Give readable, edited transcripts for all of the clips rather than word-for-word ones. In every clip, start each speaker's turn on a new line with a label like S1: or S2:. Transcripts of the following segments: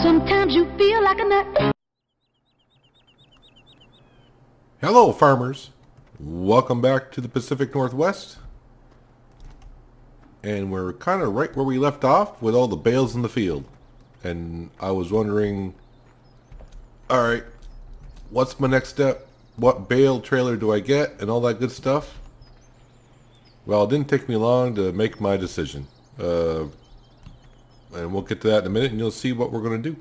S1: Sometimes you feel like a nut.
S2: Hello, farmers. Welcome back to the Pacific Northwest. And we're kind of right where we left off with all the bales in the field. And I was wondering, alright, what's my next step? What bale trailer do I get? And all that good stuff. Well, it didn't take me long to make my decision. And we'll get to that in a minute and you'll see what we're going to do.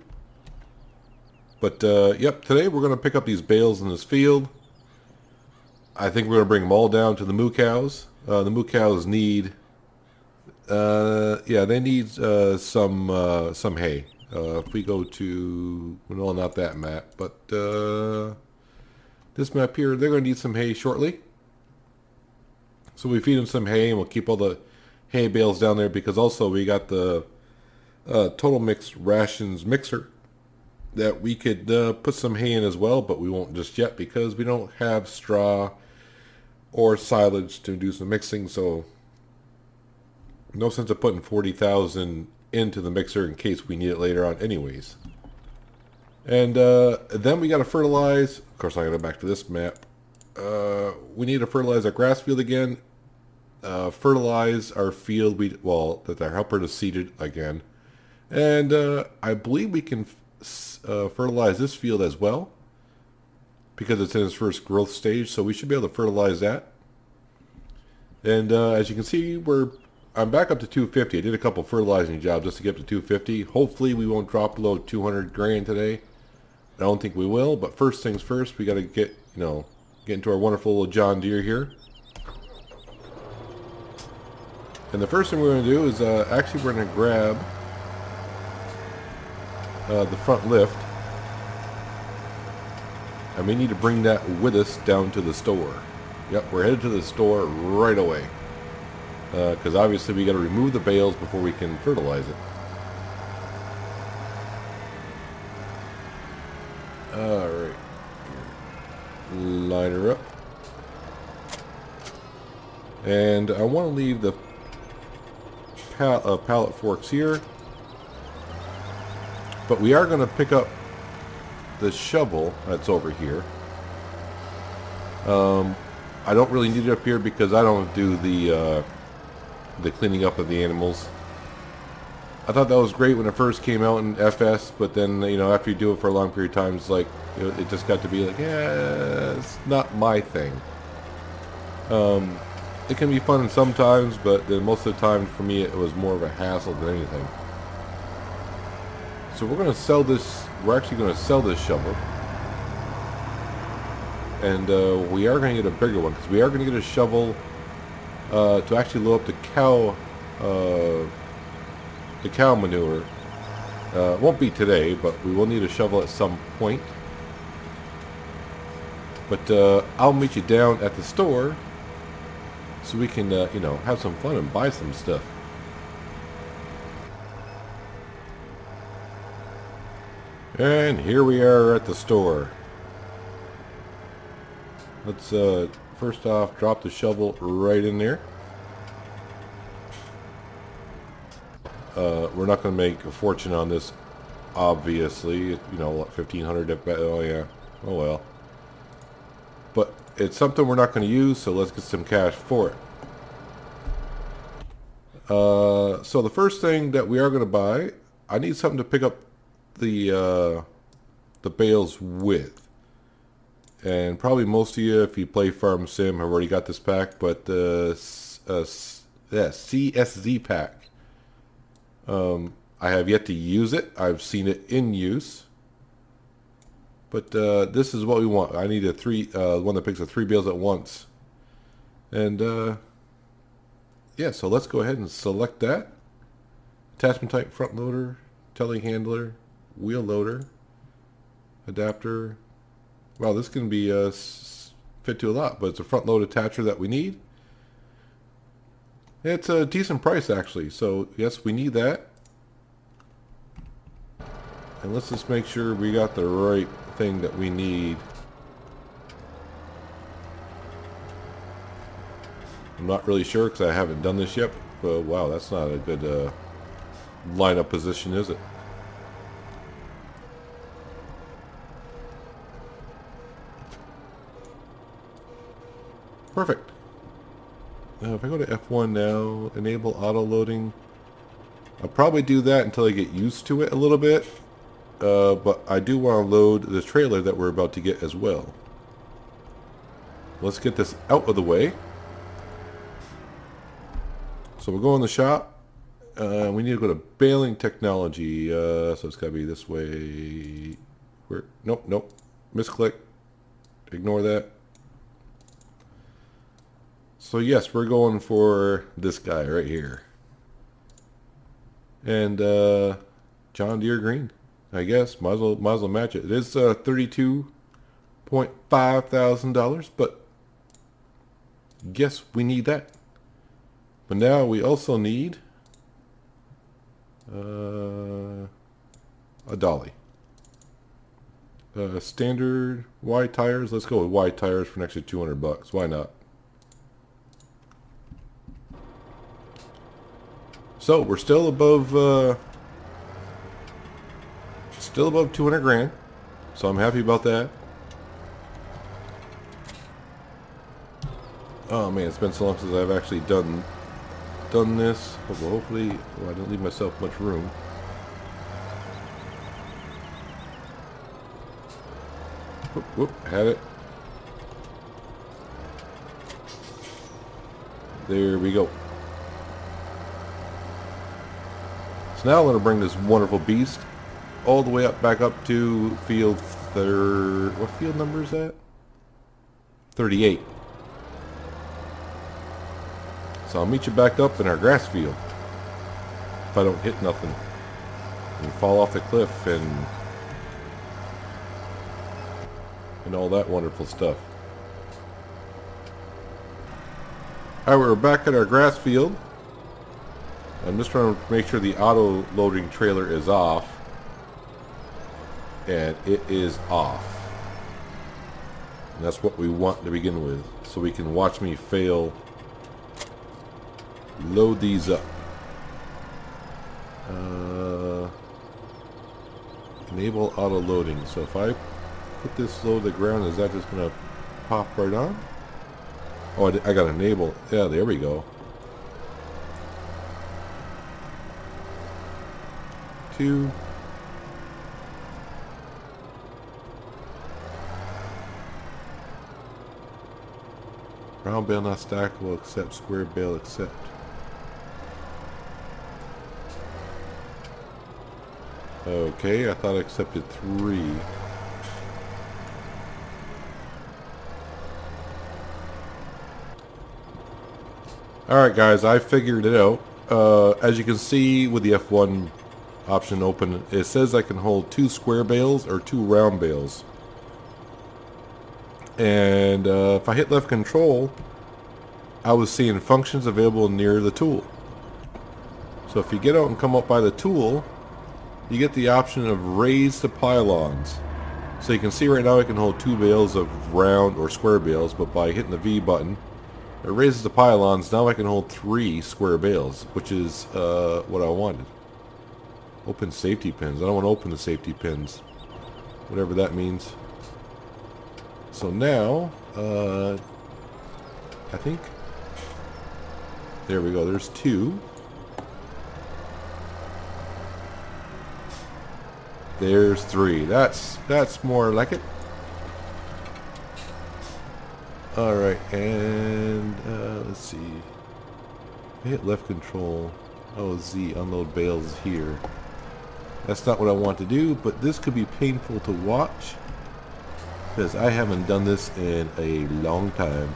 S2: But, yep, today we're going to pick up these bales in this field. I think we're going to bring them all down to the moo cows. The moo cows need, they need some hay. If we go to, well, not that map, but this map here, they're going to need some hay shortly. So we feed them some hay and we'll keep all the hay bales down there because also we got the Total Mix Rations mixer that we could put some hay in as well, but we won't just yet because we don't have straw or silage to do some mixing, so no sense of putting 40,000 into the mixer in case we need it later on anyways. And then we got to fertilize. Of course, I got to go back to this map. We need to fertilize our grass field again. Fertilize our field. That our helper is seeded again. And I believe we can fertilize this field as well, because it's in its first growth stage, so we should be able to fertilize that. And as you can see, I'm back up to 250. I did a couple fertilizing jobs just to get up to 250. Hopefully we won't drop below 200 grain today. I don't think we will, but first things first, we got to get into our wonderful little John Deere here. And the first thing we're going to do is actually we're going to grab the front lift. And we need to bring that with us down to the store. Yep, we're headed to the store right away. Because obviously we got to remove the bales before we can fertilize it. Alright. Line her up. And I want to leave the pallet forks here. But we are going to pick up the shovel that's over here. I don't really need it up here because I don't do the cleaning up of the animals. I thought that was great when it first came out in FS, but then after you do it for a long period of time, it's like it just got to be like, yeah, it's not my thing. It can be fun sometimes, but then most of the time for me it was more of a hassle than anything. So we're going to sell this. We're actually going to sell this shovel. And we are going to get a bigger one because we are going to get a shovel to actually load up the cow manure. It won't be today, but we will need a shovel at some point. But I'll meet you down at the store so we can have some fun and buy some stuff. And here we are at the store. Let's first off drop the shovel right in there. We're not going to make a fortune on this, obviously. What, 1,500? Oh yeah. Oh well. But it's something we're not going to use, so let's get some cash for it. So the first thing that we are going to buy, I need something to pick up the bales with. And probably most of you, if you play Farm Sim, have already got this pack, but CSZ pack. I have yet to use it. I've seen it in use. But this is what we want. I need a one that picks up 3 bales at once. And yeah, so let's go ahead and select that. Attachment type, front loader, telehandler, wheel loader, adapter. Wow, this can be fit to a lot, but it's a front load attacher that we need. It's a decent price actually, so yes, we need that. And let's just make sure we got the right thing that we need. I'm not really sure because I haven't done this yet, but wow, that's not a good lineup position, is it? Perfect. Now if I go to F1 now, enable auto loading. I'll probably do that until I get used to it a little bit. But I do want to load the trailer that we're about to get as well. Let's get this out of the way. So we'll go in the shop. We need to go to baling technology. So it's got to be this way. Where? Nope, nope. Misclick. Ignore that. So yes, we're going for this guy right here. And John Deere green, I guess. Might as well match it. It is $32.5 thousand, but guess we need that. But now we also need a dolly. Standard wide tires. Let's go with wide tires for an extra $200. Why not? So we're still above 200 grand. So I'm happy about that. Oh man, it's been so long since I've actually done this. Hopefully, I didn't leave myself much room. Whoop, whoop, had it. There we go. So now I'm going to bring this wonderful beast all the way up, back up to field what field number is that? 38. So I'll meet you back up in our grass field. If I don't hit nothing and fall off the cliff and all that wonderful stuff. Alright, we're back at our grass field. I'm just trying to make sure the auto loading trailer is off. And it is off. And that's what we want to begin with. So we can watch me fail. Load these up. Enable auto loading. So if I put this low to the ground, is that just going to pop right on? Oh, I got to enable. Yeah, there we go. 2. Round bale not stackable, accept. Square bale, accept. Okay, I thought I accepted 3. Alright guys, I figured it out. As you can see with the F1 option open, it says I can hold 2 square bales or 2 round bales. And if I hit left control, I was seeing functions available near the tool. So if you get out and come up by the tool, you get the option of raise the pylons. So you can see right now I can hold 2 bales of round or square bales, but by hitting the V button, it raises the pylons. Now I can hold 3 square bales, which is what I wanted. Open safety pins. I don't want to open the safety pins, whatever that means. So now, I think, there we go, there's 2. There's 3. That's more like it. Alright, and, let's see. I hit left control. Oh, Z, unload bales here. That's not what I want to do, but this could be painful to watch, because I haven't done this in a long time.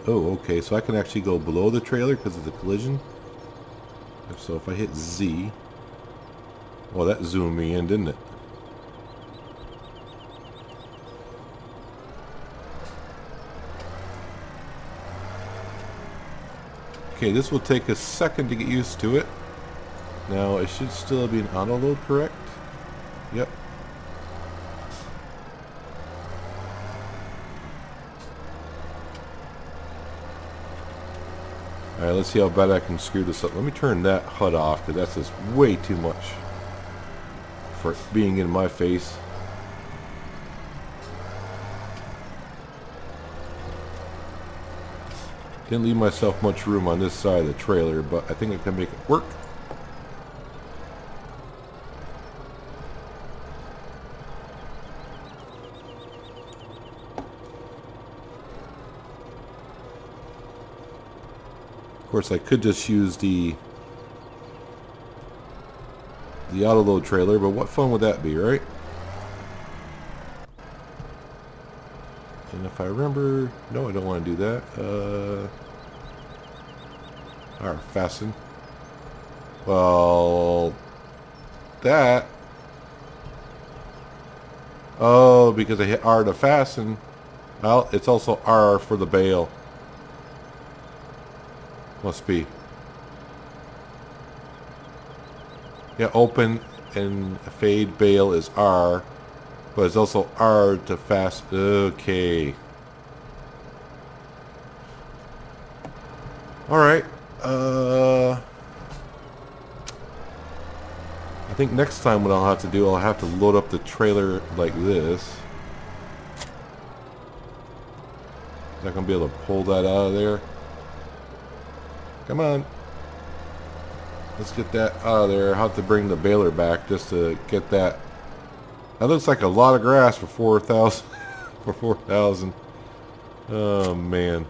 S2: Oh, okay, so I can actually go below the trailer because of the collision. So if I hit Z, well, that zoomed me in, didn't it? Okay, this will take a second to get used to it. Now, it should still be an auto load, correct? Yep. Alright, let's see how bad I can screw this up. Let me turn that HUD off, because that's just way too much for being in my face. Didn't leave myself much room on this side of the trailer, but I think I can make it work. Of course, I could just use the auto load trailer, but what fun would that be, right? And if I remember, no, I don't want to do that. Alright, fasten. Well, that. Oh, because I hit R to fasten. Well, it's also R for the bail. Must be. Yeah, open and fade bail is R, but it's also R to fast. Okay. All right. I think next time what I'll have to do, I'll have to load up the trailer like this. Is that gonna be able to pull that out of there? Come on. Let's get that out of there. I'll have to bring the baler back just to get that. That looks like a lot of grass for 4,000. For 4,000. Oh, man.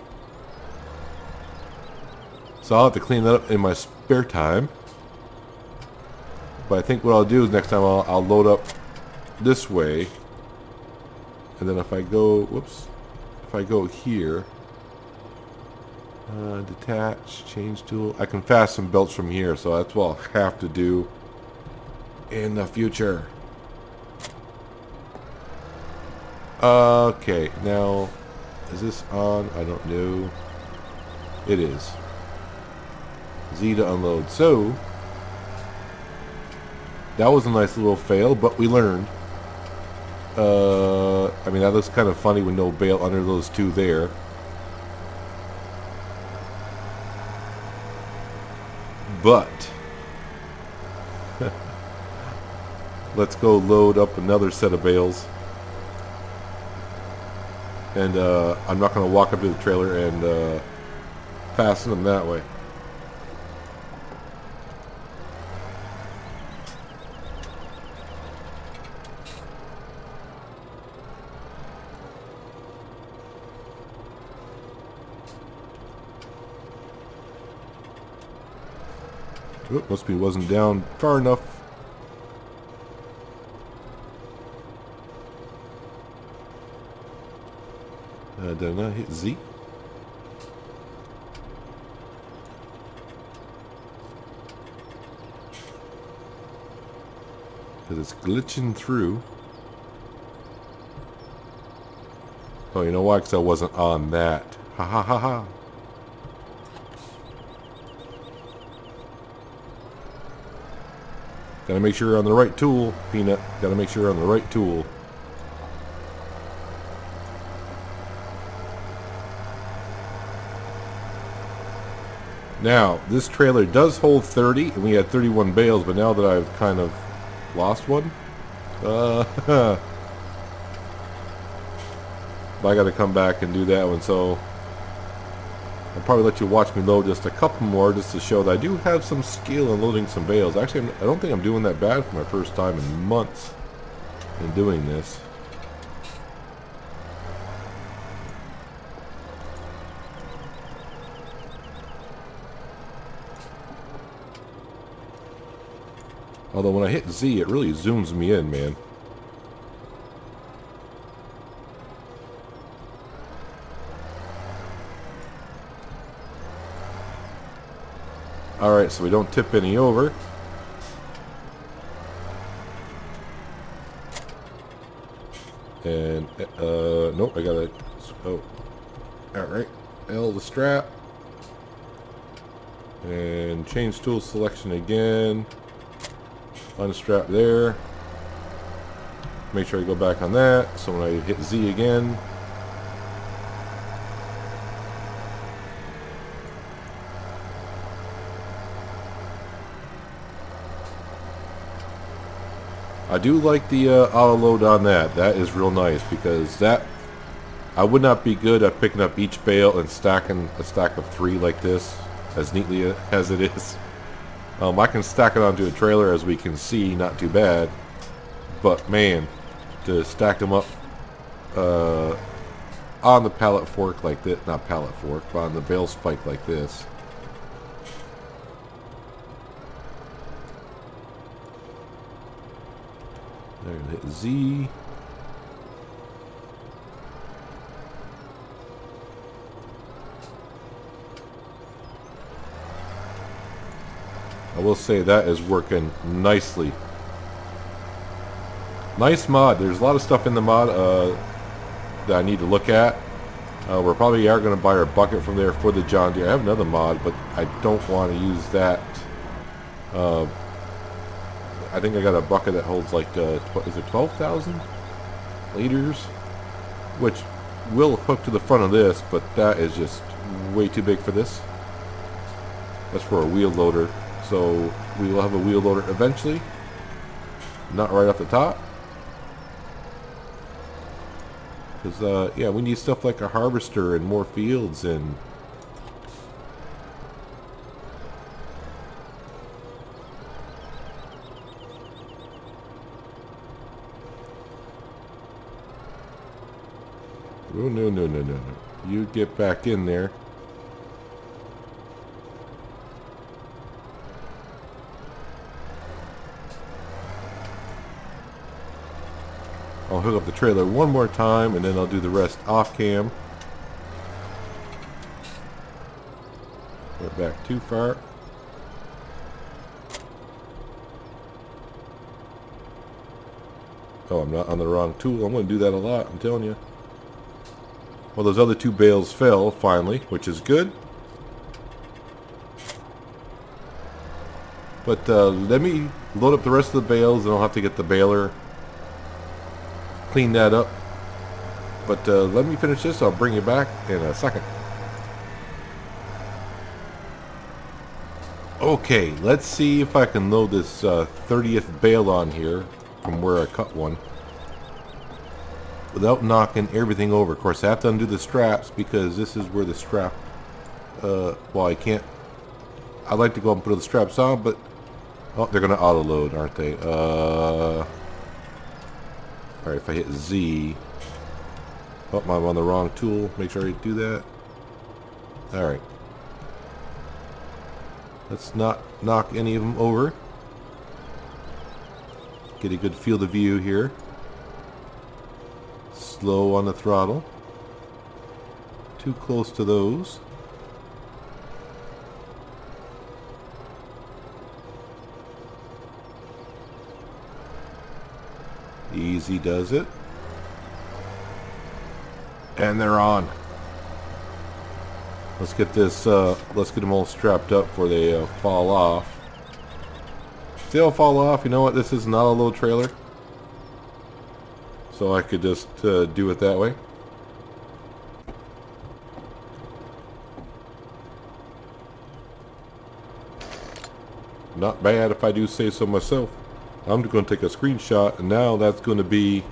S2: So I'll have to clean that up in my spare time. But I think what I'll do is next time I'll load up this way. And then if I go, whoops. If I go here. Detach, change tool. I can fasten belts from here, so that's what I'll have to do in the future. Okay, now, is this on? I don't know. It is. Z to unload. So, that was a nice little fail, but we learned. I mean, that looks kind of funny with no bail under those two there. But let's go load up another set of bales. And I'm not going to walk up to the trailer and fasten them that way. Oh, must be wasn't down far enough. Did I not hit Z? Because it's glitching through. Oh, you know why? Because I wasn't on that. Ha ha ha ha. Gotta make sure you're on the right tool, Peanut. Gotta make sure you're on the right tool. Now, this trailer does hold 30, and we had 31 bales, but now that I've kind of lost one, but I gotta come back and do that one, so I'll probably let you watch me load just a couple more just to show that I do have some skill in loading some bales. Actually, I don't think I'm doing that bad for my first time in months in doing this. Although when I hit Z, it really zooms me in, man. Alright, so we don't tip any over. And, nope, I gotta, oh, alright, L the strap. And change tool selection again. Unstrap there. Make sure I go back on that, so when I hit Z again, I do like the auto load on that. That is real nice because that I would not be good at picking up each bale and stacking a stack of 3 like this as neatly as it is. I can stack it onto a trailer, as we can see, not too bad. But man, to stack them up on the pallet fork like this, not pallet fork, but on the bale spike like this. There, hit Z. I will say that is working nicely. Nice mod. There's a lot of stuff in the mod that I need to look at. We're probably are going to buy our bucket from there for the John Deere. I have another mod, but I don't want to use that. I think I got a bucket that holds like, is it 12,000 liters? Which will hook to the front of this, but that is just way too big for this. That's for a wheel loader. So we will have a wheel loader eventually. Not right off the top. Because, yeah, we need stuff like a harvester and more fields and... Oh, no, no, no, no, no. You get back in there. I'll hook up the trailer one more time and then I'll do the rest off cam. Went back too far. Oh, I'm not on the wrong tool. I'm going to do that a lot, I'm telling you. Well, those other 2 bales fell finally, which is good. But let me load up the rest of the bales and I'll have to get the baler, clean that up. But let me finish this. I'll bring you back in a second. Okay, let's see if I can load this 30th bale on here from where I cut one without knocking everything over. Of course, I have to undo the straps because this is where the strap, well, I can't, I'd like to go and put the straps on, but, oh, they're going to auto load, aren't they? Alright, if I hit Z, oh, I'm on the wrong tool, make sure I do that. Alright. Let's not knock any of them over. Get a good field of view here. Slow on the throttle. Too close to those. Easy does it. And they're on. Let's get this, let's get them all strapped up before they fall off. If they all fall off, you know what? This is not a load trailer. So I could just do it that way. Not bad if I do say so myself. I'm just going to take a screenshot, and now that's going to be,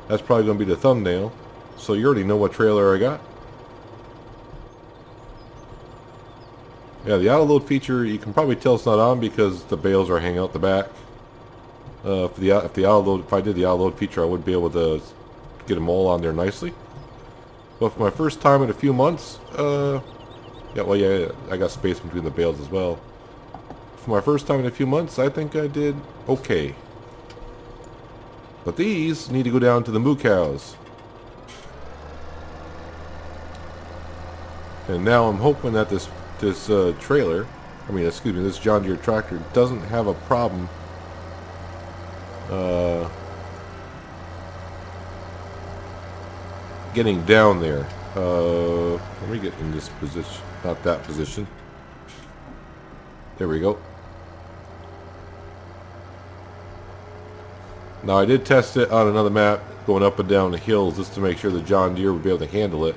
S2: that's probably going to be the thumbnail. So you already know what trailer I got. Yeah, the auto load feature, you can probably tell it's not on because the bales are hanging out the back. If I did the auto load feature, I would be able to get them all on there nicely. But for my first time in a few months, yeah, well, yeah, I got space between the bales as well. For my first time in a few months, I think I did okay. But these need to go down to the moo cows. And now I'm hoping that this trailer, this John Deere tractor doesn't have a problem getting down there. Let me get in this position, not that position. There we go. Now I did test it on another map, going up and down the hills, just to make sure the John Deere would be able to handle it.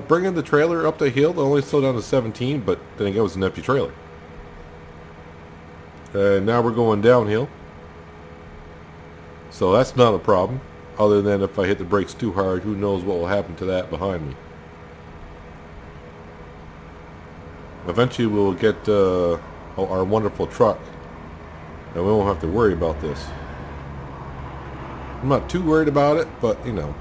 S2: Bringing the trailer up the hill, it only slowed down to 17, but then again, it was an empty trailer. Now we're going downhill. So that's not a problem. Other than if I hit the brakes too hard, who knows what will happen to that behind me. Eventually we'll get our wonderful truck, and we won't have to worry about this. I'm not too worried about it, but you know.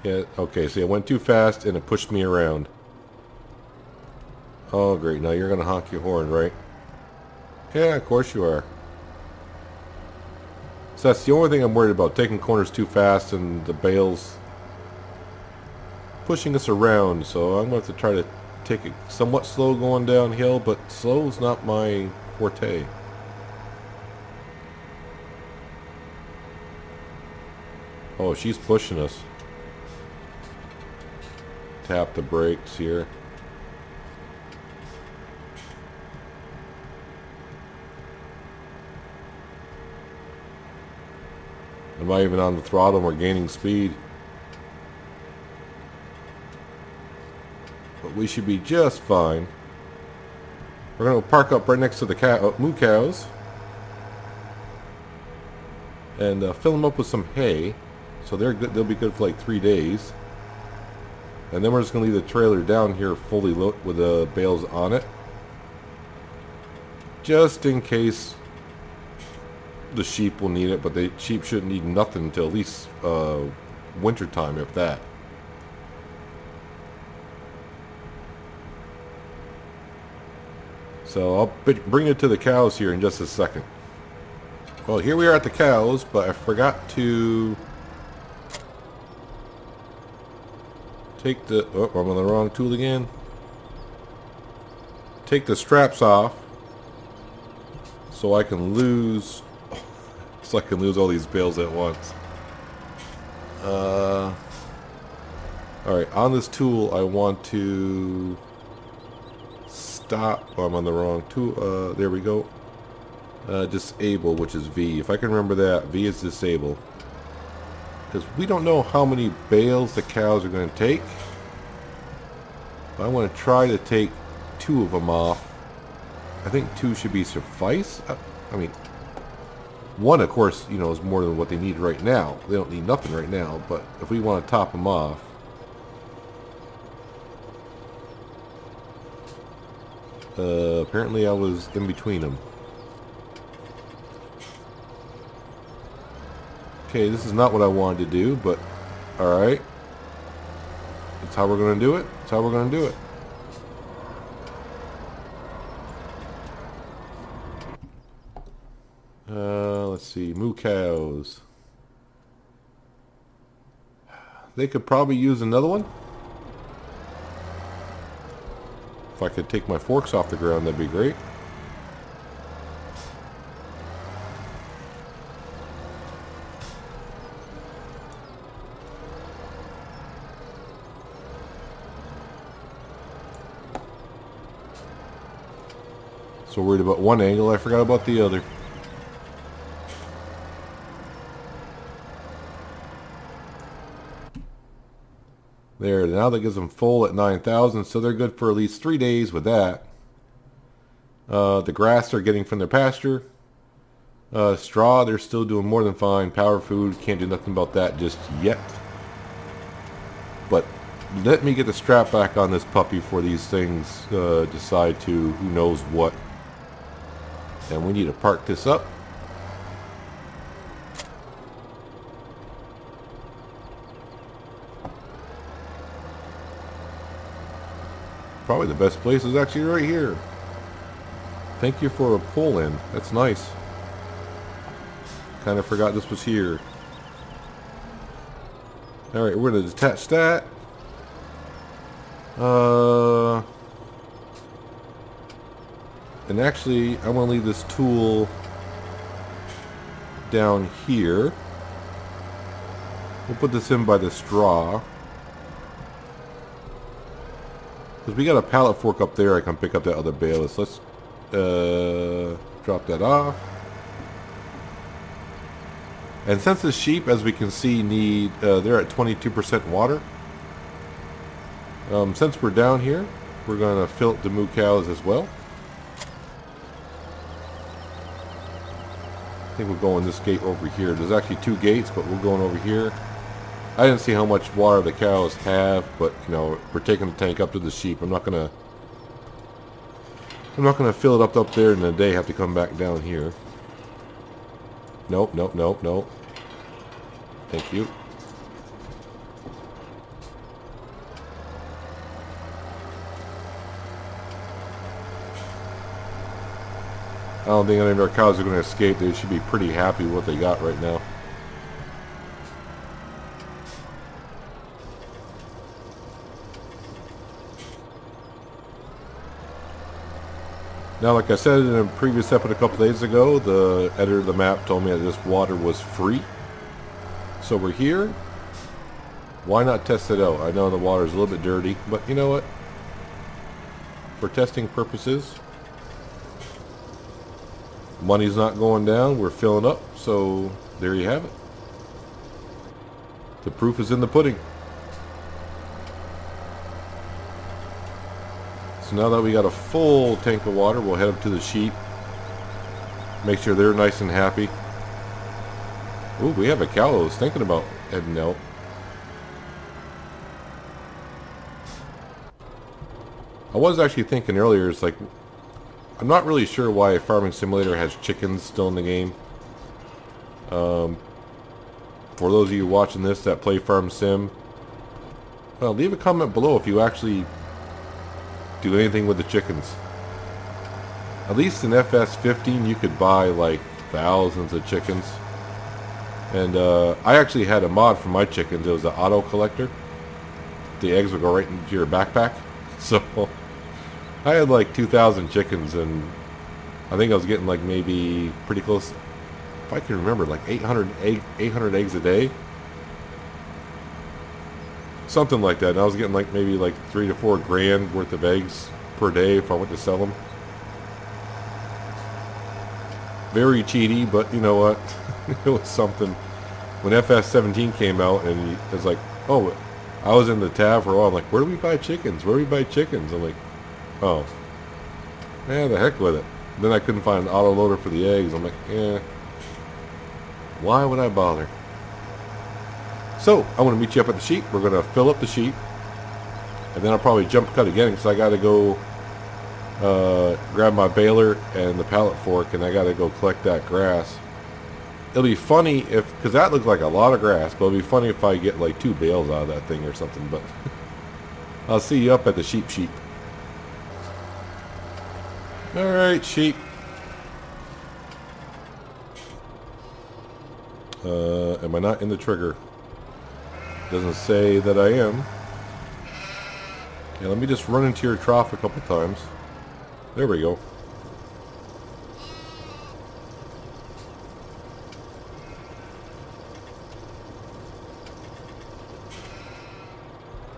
S2: Yeah, okay, see, I went too fast and it pushed me around. Oh, great, now you're gonna honk your horn, right? Yeah, of course you are. So that's the only thing I'm worried about, taking corners too fast and the bales pushing us around. So I'm going to have to try to take it somewhat slow going downhill, but slow is not my forte. Oh, she's pushing us. Tap the brakes here. I'm not even on the throttle and we're gaining speed. But we should be just fine. We're going to park up right next to the moo cows. And fill them up with some hay. So they're good, they'll be good for like 3 days. And then we're just going to leave the trailer down here fully loaded with the bales on it. Just in case the sheep will need it, but the sheep shouldn't need nothing until at least winter time, if that. So I'll bring it to the cows here in just a second. Well, here we are at the cows, but I forgot to take the... Oh, I'm on the wrong tool again. Take the straps off so I can lose... So I can lose all these bales at once. Alright, on this tool I want to stop. Oh, I'm on the wrong tool. There we go. Disable, which is V. If I can remember that, V is disable. Because we don't know how many bales the cows are going to take. But I want to try to take 2 of them off. I think 2 should be suffice. I mean, 1, of course, you know, is more than what they need right now. They don't need nothing right now, but if we want to top them off. Apparently I was in between them. Okay, this is not what I wanted to do, but alright. That's how we're going to do it. That's how we're going to do it. Let's see, moo cows. They could probably use another one. If I could take my forks off the ground, that'd be great. So worried about one angle, I forgot about the other. There, now that gives them full at 9,000, so they're good for at least 3 days with that. The grass they're getting from their pasture. Straw, they're still doing more than fine. Power food, can't do nothing about that just yet. But let me get the strap back on this puppy before these things decide to who knows what. And we need to park this up. Probably the best place is actually right here. Thank you for a pull-in. That's nice. Kind of forgot this was here. Alright, we're going to detach that. And actually, I want to leave this tool down here. We'll put this in by the straw. Because we got a pallet fork up there, I can pick up that other bale. So let's drop that off. And since the sheep, as we can see, need they're at 22% water. Since we're down here, we're going to fill up the moo cows as well. I think we'll go in this gate over here. There's actually 2 gates, but we're going over here. I didn't see how much water the cows have, but you know, we're taking the tank up to the sheep. I'm not gonna fill it up there, and then they have to come back down here. Nope, nope, nope, nope. Thank you. I don't think any of our cows are going to escape. They should be pretty happy with what they got right now. Now, like I said in a previous episode a couple days ago, the editor of the map told me that this water was free. So we're here. Why not test it out? I know the water is a little bit dirty, but you know what? For testing purposes, money's not going down. We're filling up. So there you have it. The proof is in the pudding. So now that we got a full tank of water, we'll head up to the sheep. Make sure they're nice and happy. Ooh, we have a cow I was thinking about heading out. I was actually thinking earlier, it's like, I'm not really sure why Farming Simulator has chickens still in the game. For those of you watching this that play Farm Sim, well, leave a comment below if you actually do anything with the chickens. At least in FS15 you could buy like thousands of chickens. And I actually had a mod for my chickens. It was an auto collector. The eggs would go right into your backpack. So I had like 2,000 chickens, and I think I was getting like maybe pretty close, if I can remember, like 800 eggs a day. Something like that. And I was getting like maybe like 3 to 4 grand worth of eggs per day if I went to sell them. Very cheaty, but you know what? It was something. When FS17 came out, and it was like, oh, I was in the tab for a while. I'm like, where do we buy chickens? Where do we buy chickens? I'm like, oh, yeah, the heck with it. Then I couldn't find an auto loader for the eggs. I'm like, yeah, why would I bother? So I want to meet you up at the sheep. We're going to fill up the sheep, and then I'll probably jump cut again because I got to go grab my baler and the pallet fork, and I got to go collect that grass. It'll be funny if, because that looks like a lot of grass, but it'll be funny if I get like 2 bales out of that thing or something. But I'll see you up at the sheep. All right, sheep. Am I not in the trigger? Doesn't say that I am. Yeah, let me just run into your trough a couple times. There we go.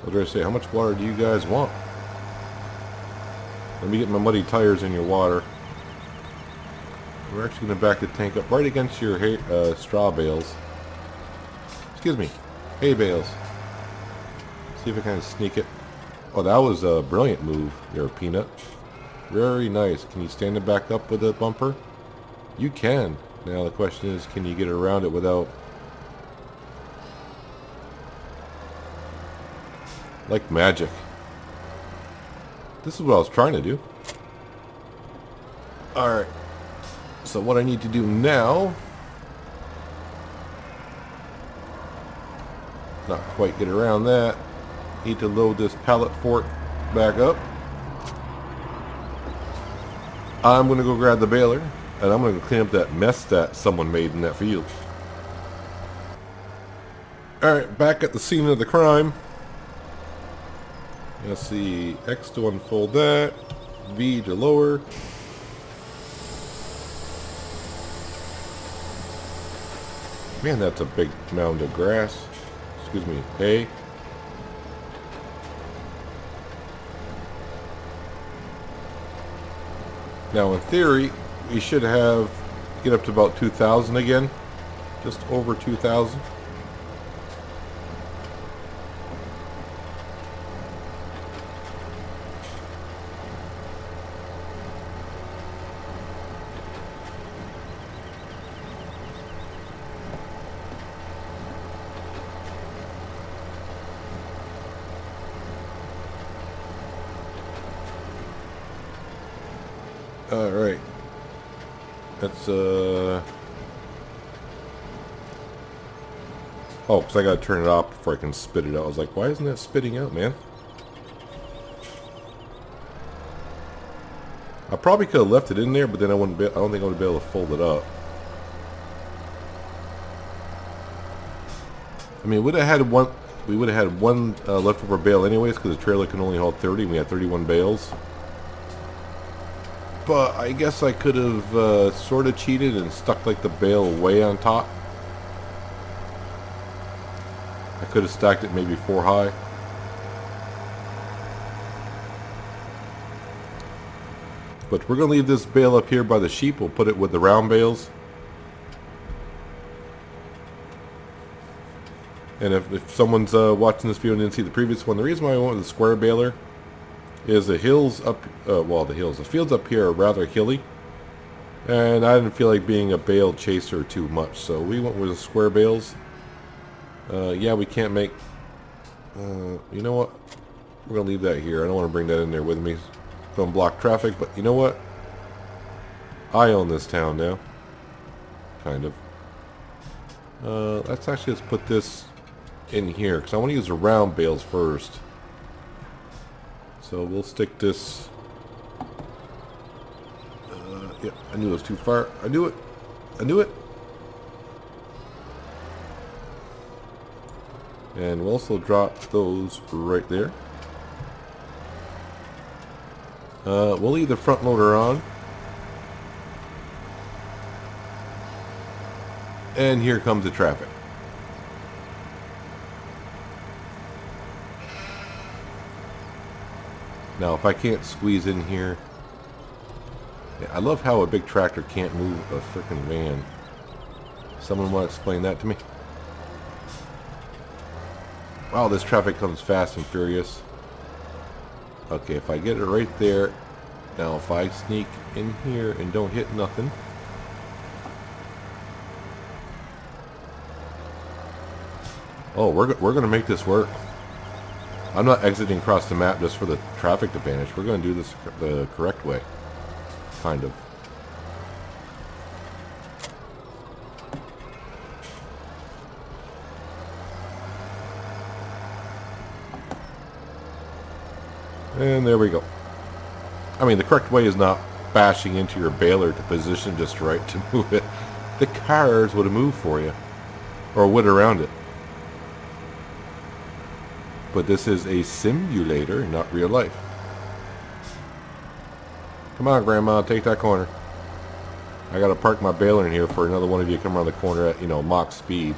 S2: What did I say? How much water do you guys want? Let me get my muddy tires in your water. We're actually going to back the tank up right against your hay, straw bales. Excuse me. Hay bales. See if I can sneak it. Oh, that was a brilliant move there, Peanut. Very nice. Can you stand it back up with a bumper? You can. Now the question is, can you get around it without... like magic. This is what I was trying to do. Alright. So what I need to do now... not quite get around that. Need to load this pallet fork back up. I'm going to go grab the baler, and I'm going to clean up that mess that someone made in that field. Alright, back at the scene of the crime. Let's see, X to unfold that, V to lower. Man, that's a big mound of grass. Excuse me, hay. Now in theory, we should get up to about 2,000 again. Just over 2,000. Alright. That's, Oh, because I gotta turn it off before I can spit it out. I was like, why isn't that spitting out, man? I probably could have left it in there, but then I don't think I would be able to fold it up. I mean, we would have had one leftover bale anyways, because the trailer can only hold 30, and we had 31 bales. But I guess I could have sort of cheated and stuck like the bale way on top. I could have stacked it maybe 4 high. But we're going to leave this bale up here by the sheep. We'll put it with the round bales. And if someone's watching this video and didn't see the previous one, the reason why I went with the square baler is the hills up, the fields up here are rather hilly. And I didn't feel like being a bale chaser too much. So we went with the square bales. Yeah, we can't make... you know what? We're going to leave that here. I don't want to bring that in there with me. Don't block traffic, but you know what? I own this town now. Kind of. Let's actually just put this in here, because I want to use the round bales first. So we'll stick this... yeah, I knew it was too far. I knew it. I knew it. And we'll also drop those right there. We'll leave the front loader on. And here comes the traffic. Now, if I can't squeeze in here... Yeah, I love how a big tractor can't move a freaking van. Someone want to explain that to me? Wow, this traffic comes fast and furious. Okay, if I get it right there. Now, if I sneak in here and don't hit nothing. Oh, we're going to make this work. I'm not exiting across the map just for the traffic advantage. We're going to do this the correct way. Kind of. And there we go. I mean, the correct way is not bashing into your baler to position just right to move it. The cars would have moved for you. Or would around it. But this is a simulator, not real life. Come on, Grandma, take that corner. I gotta park my baler in here for another one of you to come around the corner at, Mach speed.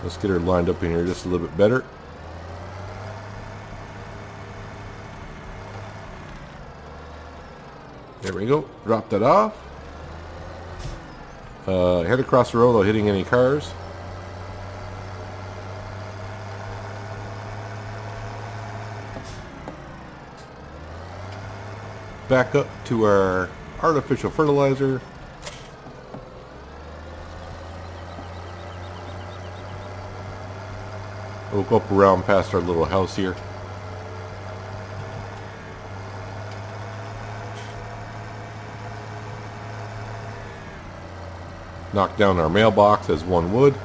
S2: Let's get her lined up in here just a little bit better. There we go. Drop that off. Head across the road without hitting any cars. Back up to our artificial fertilizer. We'll go up around past our little house here. Knock down our mailbox as one would.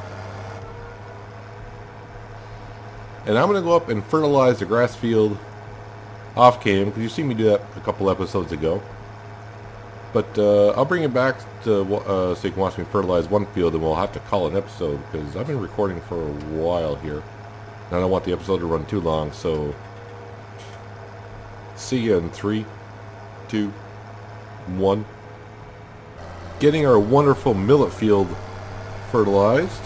S2: And I'm going to go up and fertilize the grass field off cam, because you seen me do that a couple episodes ago. But I'll bring it back to, so you can watch me fertilize one field, and we'll have to call it an episode, because I've been recording for a while here. And I don't want the episode to run too long, so see you in 3, 2, 1. Getting our wonderful millet field fertilized.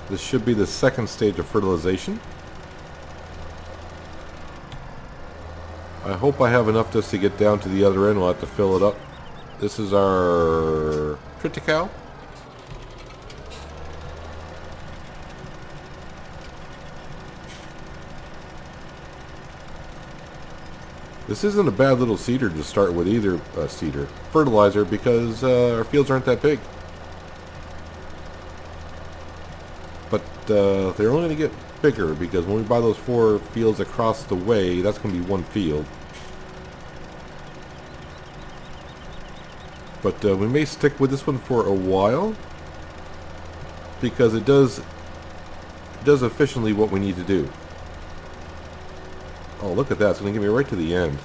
S2: This should be the second stage of fertilization. I hope I have enough just to get down to the other end. We'll have to fill it up. This is our triticale. This isn't a bad little seeder to start with either, fertilizer, because our fields aren't that big. But they're only going to get bigger because when we buy those 4 fields across the way, that's going to be 1 field. But we may stick with this one for a while because it does efficiently what we need to do. Oh, look at that. It's going to get me right to the end.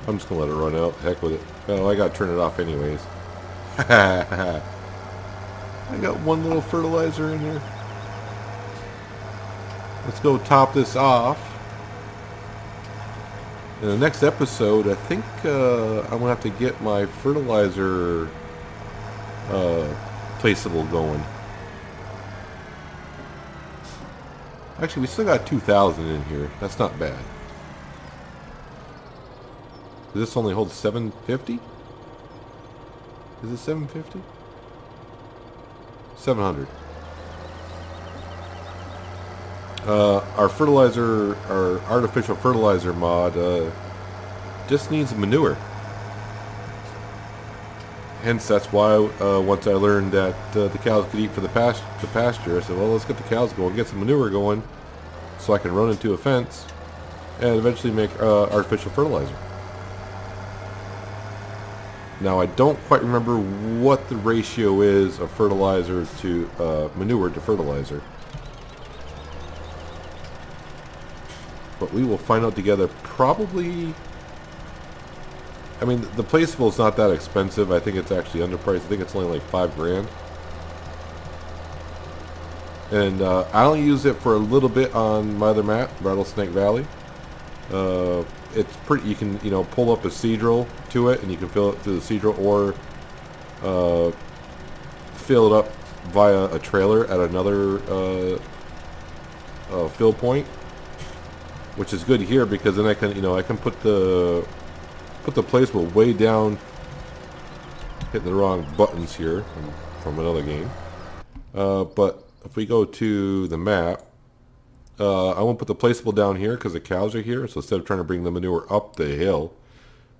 S2: I'm just going to let it run out. Heck with it. Oh, I got to turn it off anyways. I got 1 little fertilizer in here. Let's go top this off. In the next episode, I think I'm going to have to get my fertilizer placeable going. Actually, we still got 2,000 in here. That's not bad. Does this only hold 750? Is it 750? 700. Our fertilizer, our artificial fertilizer mod, just needs manure. Hence, that's why once I learned that the cows could eat for the pasture, I said, well, let's get the cows going, get some manure going, so I can run into a fence and eventually make artificial fertilizer. Now, I don't quite remember what the ratio is of fertilizer to manure to fertilizer. But we will find out together. Probably, I mean, the placeable is not that expensive. I think it's actually underpriced. I think it's only like $5 grand. And I only use it for a little bit on my other map, Rattlesnake Valley. It's pretty. You can pull up a Seadrill to it, and you can fill it through the Seadrill, or fill it up via a trailer at another fill point. Which is good here because then I can put the placeable way down. Hitting the wrong buttons here from another game. But if we go to the map, I won't put the placeable down here because the cows are here. So instead of trying to bring the manure up the hill,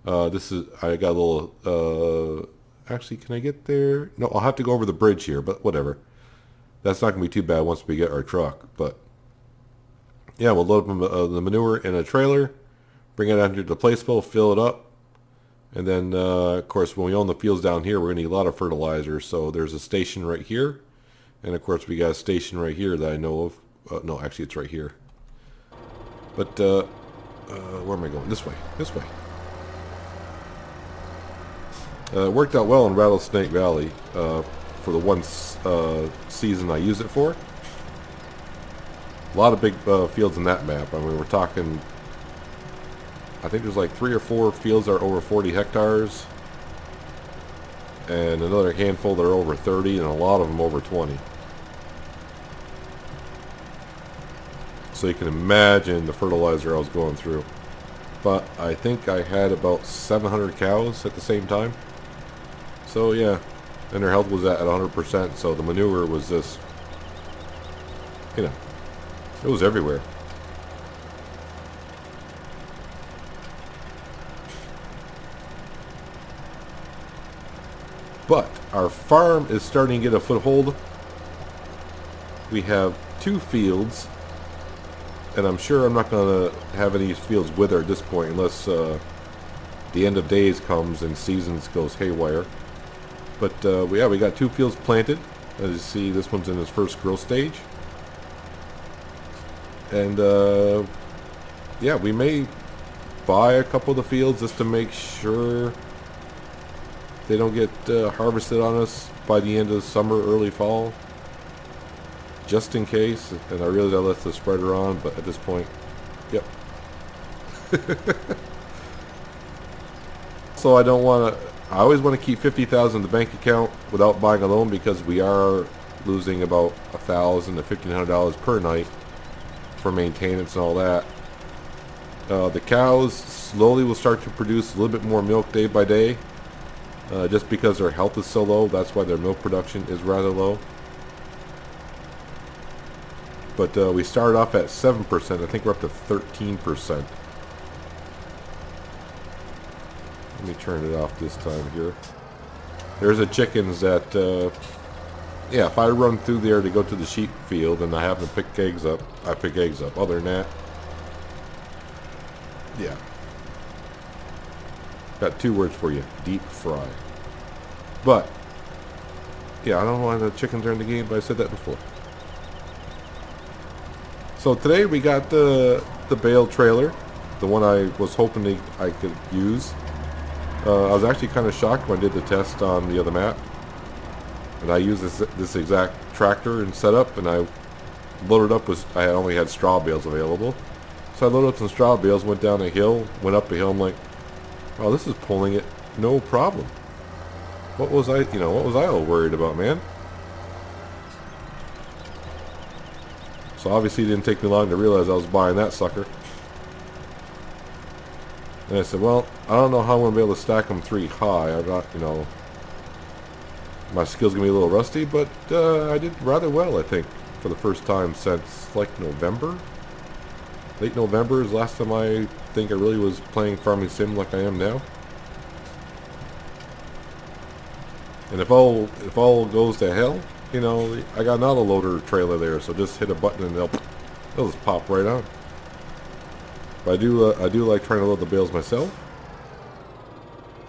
S2: I got a little. Actually, can I get there? No, I'll have to go over the bridge here. But whatever. That's not gonna be too bad once we get our truck. But yeah, we'll load up the manure in a trailer, bring it under the placeable, fill it up, and then, of course, when we own the fields down here, we're going to need a lot of fertilizer. So there's a station right here, and of course, we got a station right here that I know of. No, actually, it's right here. But where am I going? This way. This way. It worked out well in Rattlesnake Valley for the one season I used it for. A lot of big fields in that map. I mean, we're talking, I think there's like 3 or 4 fields that are over 40 hectares. And another handful that are over 30, and a lot of them over 20. So you can imagine the fertilizer I was going through. But I think I had about 700 cows at the same time. So yeah, and their health was at 100%, so the manure was just, it was everywhere. But our farm is starting to get a foothold. We have 2 fields, and I'm sure I'm not going to have any fields wither at this point unless the end of days comes and seasons goes haywire. But we got 2 fields planted. As you see, this one's in its first growth stage. And yeah, we may buy a couple of the fields just to make sure they don't get harvested on us by the end of summer, early fall. Just in case. And I really gotta let the spreader on, but at this point, yep. So I don't want to. I always want to keep $50,000 in the bank account without buying a loan because we are losing about $1,000 to $1,500 per night for maintenance and all that. The cows slowly will start to produce a little bit more milk day by day, just because their health is so low. That's why their milk production is rather low. But we started off at 7%. I think we're up to 13%. Let me turn it off this time here. There's the chickens that yeah, if I run through there to go to the sheep field and I happen to pick eggs up, I pick eggs up. Other than that, yeah. Got 2 words for you. Deep fry. But, yeah, I don't know why the chickens are in the game, but I said that before. So today we got the bale trailer, the one I was hoping I could use. I was actually kind of shocked when I did the test on the other map. And I used this exact tractor and setup, and I loaded up with, I only had straw bales available. So I loaded up some straw bales, went down a hill, went up a hill, I'm like, oh, this is pulling it no problem. What was I all worried about, man? So obviously it didn't take me long to realize I was buying that sucker. And I said, well, I don't know how I'm going to be able to stack them 3 high. I got, my skill's going to be a little rusty, but I did rather well, I think, for the first time since, like, November. Late November is the last time I think I really was playing Farming Sim like I am now. And if all goes to hell, I got an autoloader trailer there, so just hit a button and they'll just pop right on. But I do like trying to load the bales myself.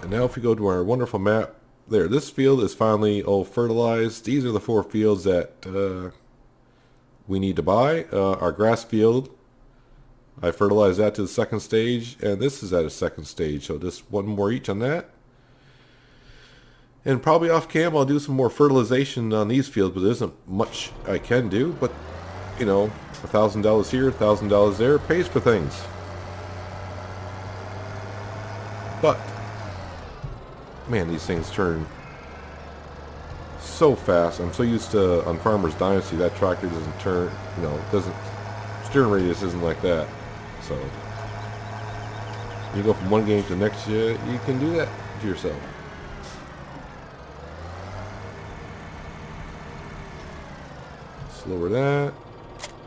S2: And now if we go to our wonderful map, there, this field is finally all fertilized. These are the 4 fields that we need to buy. Our grass field, I fertilized that to the 2nd stage, and this is at a 2nd stage, so just 1 more each on that. And probably off cam I'll do some more fertilization on these fields, but there isn't much I can do. But, $1,000 here, $1,000 there, pays for things. But, man, these things turn so fast. I'm so used to, on Farmer's Dynasty, that tractor doesn't turn, steering radius isn't like that. So, you go from one game to the next, you can do that to yourself. Lower that,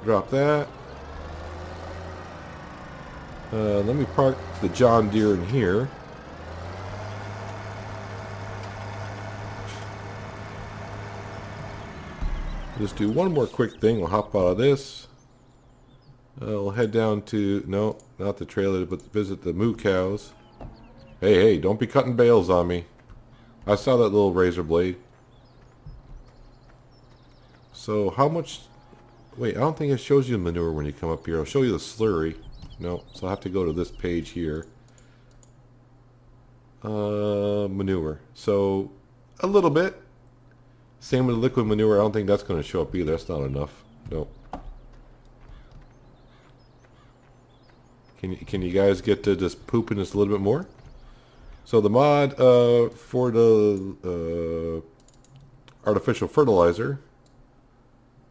S2: drop that. Let me park the John Deere in here. Just do one more quick thing. We'll hop out of this. We'll head down to, no, not the trailer, but visit the moo cows. Hey, don't be cutting bales on me. I saw that little razor blade. So how much, wait, I don't think it shows you manure when you come up here. I'll show you the slurry. No, so I have to go to this page here. Manure. So a little bit. Same with liquid manure. I don't think that's going to show up either. That's not enough. Nope. Can you guys get to just pooping this a little bit more? So the mod for the artificial fertilizer.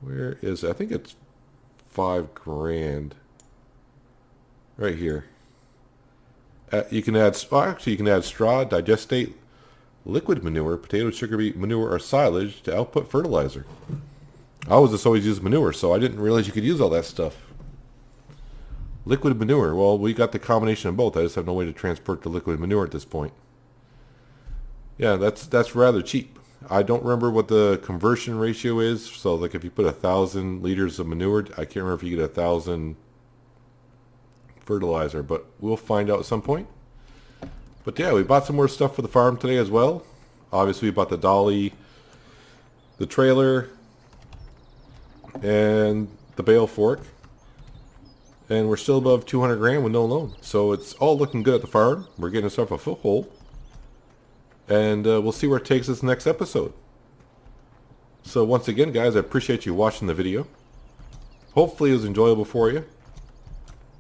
S2: Where is it? I think it's $5,000. Right here. You can add, actually you can add straw, digestate, liquid manure, potato, sugar beet manure, or silage to output fertilizer. I was just always used manure, so I didn't realize you could use all that stuff. Liquid manure. Well, we got the combination of both. I just have no way to transport the liquid manure at this point. Yeah, that's rather cheap. I don't remember what the conversion ratio is. So, like, if you put 1,000 liters of manure, I can't remember if you get 1,000 fertilizer, but we'll find out at some point. But yeah, we bought some more stuff for the farm today as well. Obviously, we bought the dolly, the trailer, and the bale fork. And we're still above 200 grand with no loan. So it's all looking good at the farm. We're getting ourselves a foothold. And we'll see where it takes us next episode. So once again, guys, I appreciate you watching the video. Hopefully it was enjoyable for you.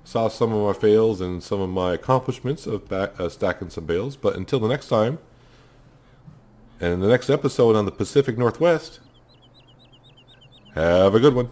S2: Saw some of my fails and some of my accomplishments of stacking some bales. But until the next time, and the next episode on the Pacific Northwest, have a good one.